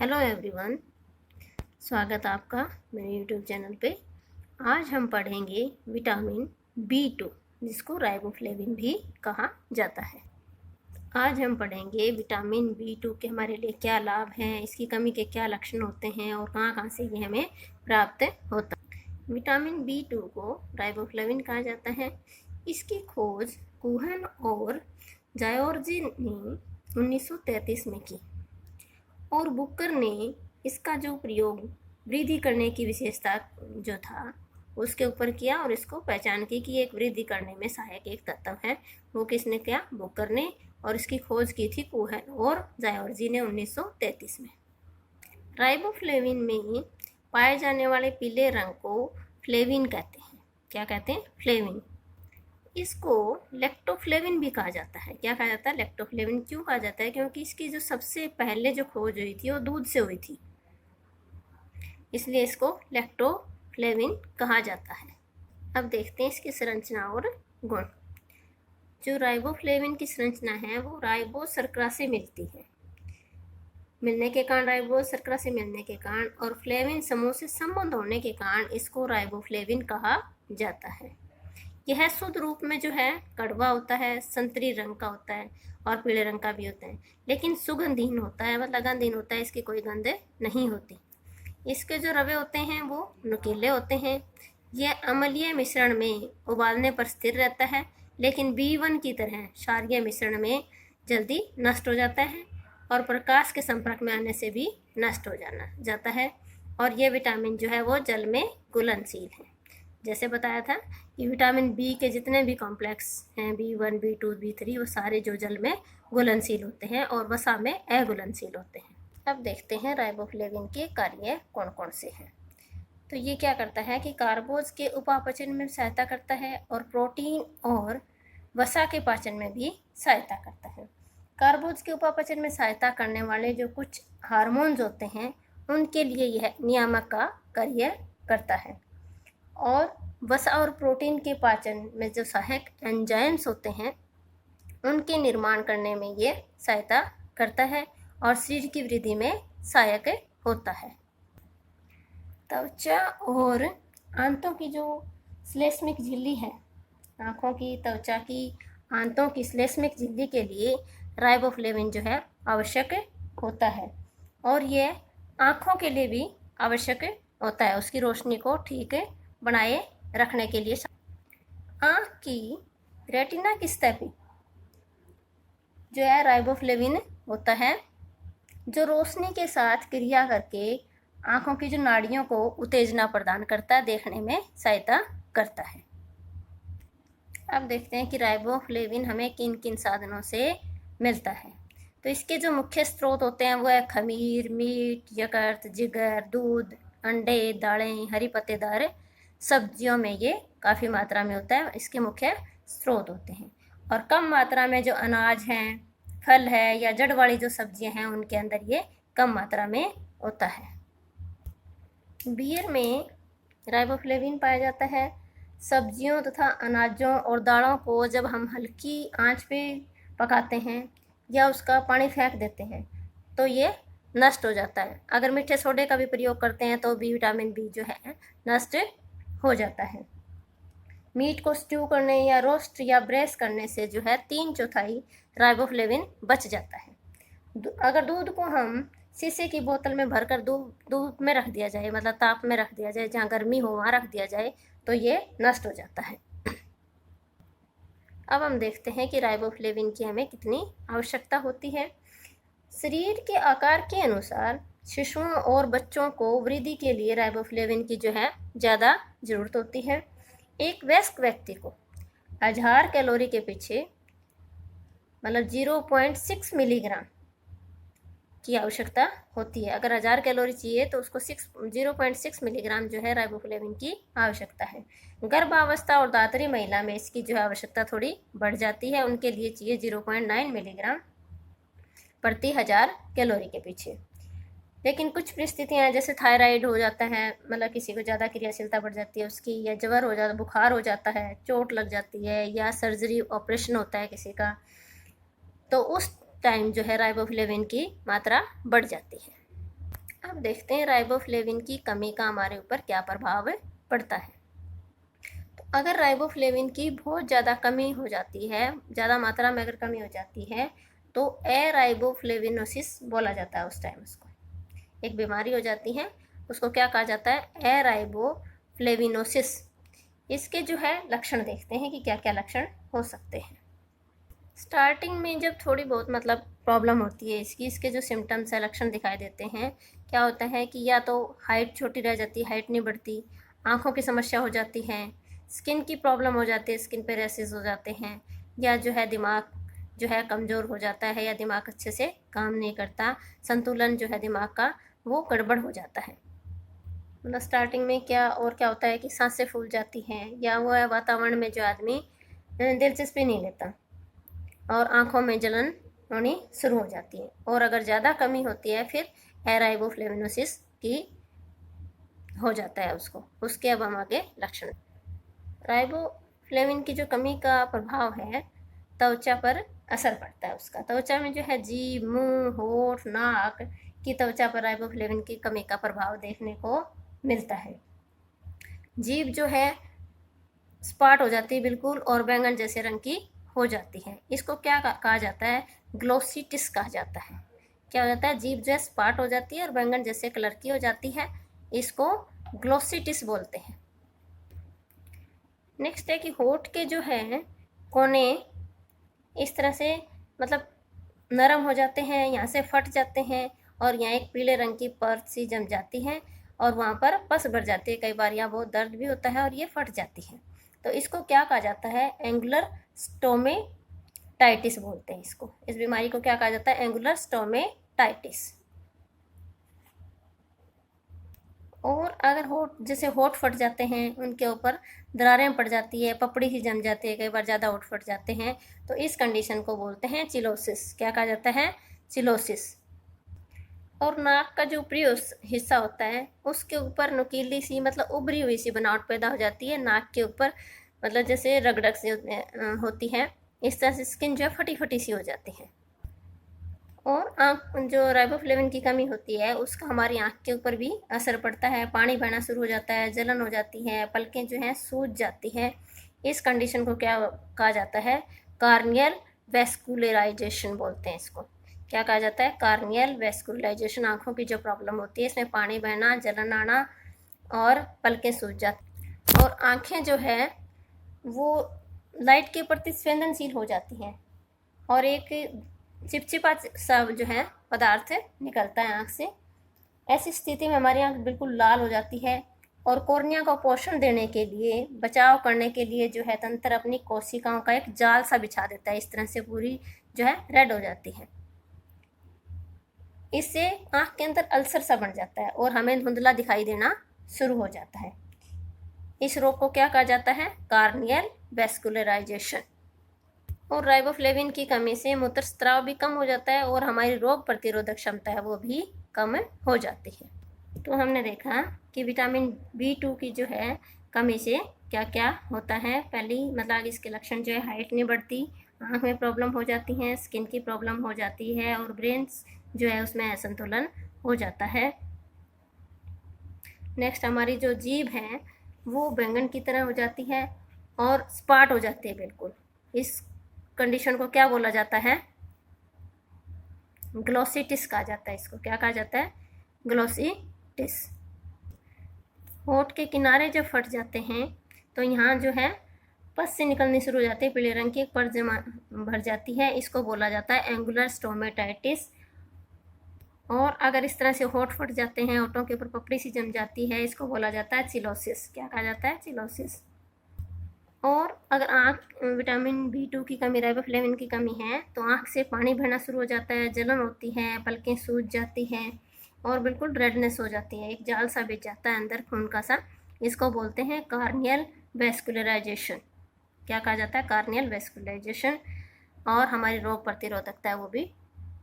Hello everyone, स्वागत है आपका मेरे यूट्यूब चैनल पे। आज हम पढ़ेंगे विटामिन B2 जिसको राइबोफ्लेविन भी कहा जाता है। आज हम पढ़ेंगे विटामिन B2 के हमारे लिए क्या लाभ हैं, इसकी कमी के क्या लक्षण होते हैं और कहाँ कहाँ से ये हमें प्राप्त होता है। विटामिन B2 को राइबोफ्लेविन कहा जाता है। इसकी खोज कुहन और जायोर्जी ने 1933 में की और बुकर ने इसका जो प्रयोग वृद्धि करने की विशेषता जो था उसके ऊपर किया और इसको पहचान की कि एक वृद्धि करने में सहायक एक तत्व है। वो किसने किया? बुकर ने। और इसकी खोज की थी कुहन और जायोर्जी ने 1933 में। राइबोफ्लेविन में पाए जाने वाले पीले रंग को फ्लेविन कहते हैं। क्या कहते हैं? फ्लेविन। इसको लेक्टोफ्लेविन भी कहा जाता है। क्या कहा जाता है? लेक्टोफ्लेविन। क्यों कहा जाता है? क्योंकि इसकी जो सबसे पहले जो खोज हुई थी वो दूध से हुई थी, इसलिए इसको लेक्टोफ्लेविन कहा जाता है। अब देखते हैं इसकी संरचना और गुण। जो राइबोफ्लेविन की संरचना है वो राइबो शर्करा से मिलती है। मिलने के कारण, राइबो शर्करा से मिलने के कारण और फ्लेविन समूह से संबंध होने के कारण इसको राइबोफ्लेविन कहा जाता है। यह शुद्ध रूप में जो है कड़वा होता है, संतरी रंग का होता है और पीले रंग का भी होता है, लेकिन सुगंधहीन होता है, मतलब गंधहीन होता है। इसकी कोई गंध नहीं होती। इसके जो रवे होते हैं वो नुकीले होते हैं। यह अम्लीय मिश्रण में उबालने पर स्थिर रहता है, लेकिन B1 की तरह क्षारीय मिश्रण में जल्दी नष्ट हो जाता है और प्रकाश के संपर्क में आने से भी नष्ट हो जाता है। और यह विटामिन जो है वो जल में घुलनशील है। जैसे बताया था कि विटामिन बी के जितने भी कॉम्प्लेक्स हैं, B1, B2, B3, वो सारे जो जल में घुलनशील होते हैं और वसा में अघुलनशील होते हैं। अब देखते हैं राइबोफ्लेविन के कार्य कौन कौन से हैं। तो ये क्या करता है कि कार्बोज के उपापचन में सहायता करता है और प्रोटीन और वसा के पाचन में भी सहायता करता है। कार्बोज के उपापचन में सहायता करने वाले जो कुछ हार्मोन्स होते हैं उनके लिए यह नियामक का कार्य करता है और वसा और प्रोटीन के पाचन में जो सहायक एंजाइम्स होते हैं उनके निर्माण करने में ये सहायता करता है और शरीर की वृद्धि में सहायक होता है। त्वचा और आंतों की जो श्लेष्मिक झिल्ली है, आँखों की, त्वचा की, आंतों की श्लेष्मिक झिल्ली के लिए राइबोफ्लेविन जो है आवश्यक होता है और ये आँखों के लिए भी आवश्यक होता है, उसकी रोशनी को ठीक बनाए रखने के लिए। आँख की रेटिना की सतह पे जो है राइबोफ्लेविन होता है, जो रोशनी के साथ क्रिया करके आँखों की जो नाड़ियों को उत्तेजना प्रदान करता है, देखने में सहायता करता है। अब देखते हैं कि राइबोफ्लेविन हमें किन किन साधनों से मिलता है। तो इसके जो मुख्य स्रोत होते हैं वो है खमीर, मीट, यकृत, जिगर, दूध, अंडे, दालें, हरी पत्तेदार सब्जियों में ये काफ़ी मात्रा में होता है, इसके मुख्य स्रोत होते हैं। और कम मात्रा में जो अनाज हैं, फल है या जड़ वाली जो सब्जियां हैं उनके अंदर ये कम मात्रा में होता है। बियर में राइबोफ्लेविन पाया जाता है। सब्जियों तथा अनाजों और दालों को जब हम हल्की आंच पे पकाते हैं या उसका पानी फेंक देते हैं तो ये नष्ट हो जाता है। अगर मीठे सोडे का भी प्रयोग करते हैं तो भी विटामिन बी जो है नष्ट हो जाता है। मीट को स्ट्यू करने या रोस्ट या ब्रेस करने से जो है 3/4 राइबोफ्लेविन बच जाता है। अगर दूध को हम शीशे की बोतल में भरकर धूप में रख दिया जाए, मतलब ताप में रख दिया जाए, जहाँ गर्मी हो वहाँ रख दिया जाए तो ये नष्ट हो जाता है। अब हम देखते हैं कि राइबोफ्लेविन की हमें कितनी आवश्यकता होती है। शरीर के आकार के अनुसार शिशुओं और बच्चों को वृद्धि के लिए राइबोफ्लेविन की जो है ज़्यादा ज़रूरत होती है। एक वयस्क व्यक्ति को 1000 कैलोरी के पीछे मतलब 0.6 मिलीग्राम की आवश्यकता होती है। अगर 1000 कैलोरी चाहिए तो उसको 0.6 मिलीग्राम जो है राइबोफ्लेविन की आवश्यकता है। गर्भावस्था और दातरी महिला में इसकी जो है आवश्यकता थोड़ी बढ़ जाती है, उनके लिए चाहिए 0.9 मिलीग्राम प्रति 1000 कैलोरी के पीछे। लेकिन कुछ परिस्थितियाँ हैं, जैसे थायराइड हो जाता है, मतलब किसी को ज़्यादा क्रियाशीलता बढ़ जाती है उसकी, या ज्वर हो जाता, बुखार हो जाता है, चोट लग जाती है या सर्जरी ऑपरेशन होता है किसी का, तो उस टाइम जो है राइबोफ्लेविन की मात्रा बढ़ जाती है। अब देखते हैं राइबोफ्लेविन की कमी का हमारे ऊपर क्या प्रभाव पड़ता है। तो अगर राइबोफ्लेविन की बहुत ज़्यादा कमी हो जाती है, ज़्यादा मात्रा में अगर कमी हो जाती है, तो एराइबोफ्लेविनोसिस बोला जाता है। उस टाइम उसको एक बीमारी हो जाती है, उसको क्या कहा जाता है, एराइबोफ्लेविनोसिस। इसके जो है लक्षण देखते हैं कि क्या क्या लक्षण हो सकते हैं। स्टार्टिंग में जब थोड़ी बहुत मतलब प्रॉब्लम होती है इसकी, इसके जो सिम्टम्स है, लक्षण दिखाई देते हैं, क्या होता है कि या तो हाइट छोटी रह जाती है, हाइट नहीं बढ़ती, आँखों की समस्या हो जाती है, स्किन की प्रॉब्लम हो जाती है, स्किन पे रैसेस हो जाते हैं, या जो है दिमाग जो है कमज़ोर हो जाता है, या दिमाग अच्छे से काम नहीं करता, संतुलन जो है दिमाग का वो गड़बड़ हो जाता है। मतलब स्टार्टिंग में क्या होता है कि सांसें फूल जाती हैं, या वो वातावरण में जो आदमी दिलचस्पी नहीं लेता, और आँखों में जलन होनी शुरू हो जाती है। और अगर ज़्यादा कमी होती है फिर एराइबोफ्लेविनोसिस की हो जाता है उसको। उसके अब हम आगे लक्षण। राइबोफ्लेविन की जो कमी का प्रभाव है, त्वचा पर असर पड़ता है उसका। त्वचा में जो है जीभ, मुंह, होठ, नाक की त्वचा पर राइबोफ्लेविन की कमी का प्रभाव देखने को मिलता है। जीभ जो है स्पॉट हो जाती है बिल्कुल, और बैंगन जैसे रंग की हो जाती है। इसको क्या कहा जाता है, ग्लोसिटिस कहा जाता है। क्या हो जाता है, जीभ जो है स्पॉट हो जाती है और बैंगन जैसे कलर की हो जाती है, इसको ग्लोसिटिस बोलते हैं। नेक्स्ट है कि होठ के जो है कोने इस तरह से मतलब नरम हो जाते हैं, यहाँ से फट जाते हैं, और यहाँ एक पीले रंग की परत सी जम जाती है, और वहाँ पर पस भर जाती है। कई बार यहाँ बहुत दर्द भी होता है और ये फट जाती है। तो इसको क्या कहा जाता है, एंगुलर स्टोमेटाइटिस बोलते हैं इसको। इस बीमारी को क्या कहा जाता है, एंगुलर स्टोमेटाइटिस। और अगर होठ जैसे होठ फट जाते हैं, उनके ऊपर दरारें पड़ जाती है, पपड़ी सी जम जाती है, कई बार ज़्यादा होठ फट जाते हैं, तो इस कंडीशन को बोलते हैं चिलोसिस। क्या कहा जाता है, चिलोसिस। और नाक का जो ऊपरी हिस्सा होता है, उसके ऊपर नुकीली सी मतलब उभरी हुई सी बनावट पैदा हो जाती है नाक के ऊपर, मतलब जैसे रगड़क सी होती है। इस तरह से स्किन जो है फटी फटी सी हो जाती है। और आँख जो राइबोफ्लेविन की कमी होती है उसका हमारी आँख के ऊपर भी असर पड़ता है। पानी बहना शुरू हो जाता है, जलन हो जाती है, पलकें जो हैं सूज जाती हैं। इस कंडीशन को क्या कहा जाता है, कार्नियल वेस्कुलराइजेशन बोलते हैं इसको। क्या कहा जाता है, कार्नियल वेस्कुलराइजेशन। आँखों की जो प्रॉब्लम होती है, इसमें पानी बहना, जलन आना और पलकें सूज जाती, और आँखें जो है वो लाइट के प्रति संवेदनशील हो जाती हैं, और एक चिपचिपा सा जो है पदार्थ निकलता है आँख से। ऐसी स्थिति में हमारी आँख बिल्कुल लाल हो जाती है, और कॉर्निया को पोषण देने के लिए, बचाव करने के लिए जो है तंत्र अपनी कोशिकाओं का एक जाल सा बिछा देता है। इस तरह से पूरी जो है रेड हो जाती है। इससे आँख के अंदर अल्सर सा बन जाता है और हमें धुंधला दिखाई देना शुरू हो जाता है। इस रोग को क्या कहा जाता है, कार्नियल वेस्कुलराइजेशन। और राइबोफ्लेविन की कमी से मूत्रस्राव भी कम हो जाता है, और हमारी रोग प्रतिरोधक क्षमता है वो भी कम हो जाती है। तो हमने देखा कि विटामिन B2 की जो है कमी से क्या क्या होता है। पहली मतलब इसके लक्षण जो है, हाइट नहीं बढ़ती, आँख में प्रॉब्लम हो जाती है, स्किन की प्रॉब्लम हो जाती है, और ब्रेन जो है उसमें असंतुलन हो जाता है। नेक्स्ट हमारी जो जीभ है वो बैंगन की तरह हो जाती है और स्पॉट हो जाती है बिल्कुल। इस कंडीशन को क्या बोला जाता है, ग्लोसिटिस कहा जाता है। इसको क्या कहा जाता है, ग्लोसिटिस। होठ के किनारे जब फट जाते हैं तो यहाँ जो है पस से निकलनी शुरू हो जाती है, पीले रंग की एक परत जमा भर जाती है, इसको बोला जाता है एंगुलर स्टोमेटाइटिस। और अगर इस तरह से होठ फट जाते हैं, होठों के ऊपर पपड़ी सी जम जाती है, इसको बोला जाता है चिलोसिस। क्या कहा जाता है, चिलोसिस। और अगर आँख विटामिन B2 की कमी, राइबोफ्लेविन की कमी है, तो आँख से पानी बहना शुरू हो जाता है, जलन होती है, पलकें सूज जाती हैं, और बिल्कुल रेडनेस हो जाती है, एक जाल सा बिछ जाता है अंदर खून का सा। इसको बोलते हैं कार्नियल वेस्कुलराइजेशन। क्या कहा जाता है, कार्नियल वेस्कुलराइजेशन। और हमारी रोग प्रतिरोधकता है वो भी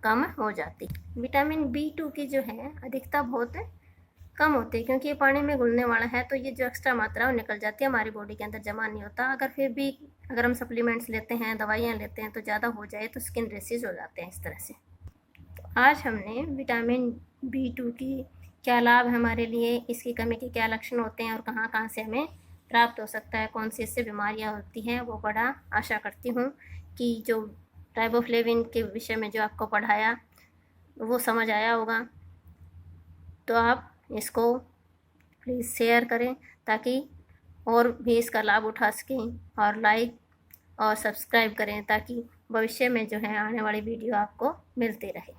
कम हो जाती। विटामिन B2 की जो है अधिकता बहुत कम होती है, क्योंकि ये पानी में घुलने वाला है, तो ये जो एक्स्ट्रा मात्रा है वो निकल जाती है, हमारी बॉडी के अंदर जमा नहीं होता। अगर फिर भी अगर हम सप्लीमेंट्स लेते हैं, दवाइयाँ लेते हैं, तो ज़्यादा हो जाए तो स्किन रेसेस हो जाते हैं इस तरह से। तो आज हमने विटामिन B2 की क्या लाभ है हमारे लिए, इसकी कमी के क्या लक्षण होते हैं और कहाँ कहाँ से हमें प्राप्त हो सकता है, कौन सी इससे बीमारियाँ होती हैं, वो बड़ा आशा करती हूँ कि जो राइबोफ्लेविन के विषय में जो आपको पढ़ाया वो समझ आया होगा। तो आप इसको प्लीज़ शेयर करें ताकि और भी इसका लाभ उठा सकें, और लाइक और सब्सक्राइब करें ताकि भविष्य में जो है आने वाली वीडियो आपको मिलती रहे।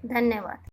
धन्यवाद।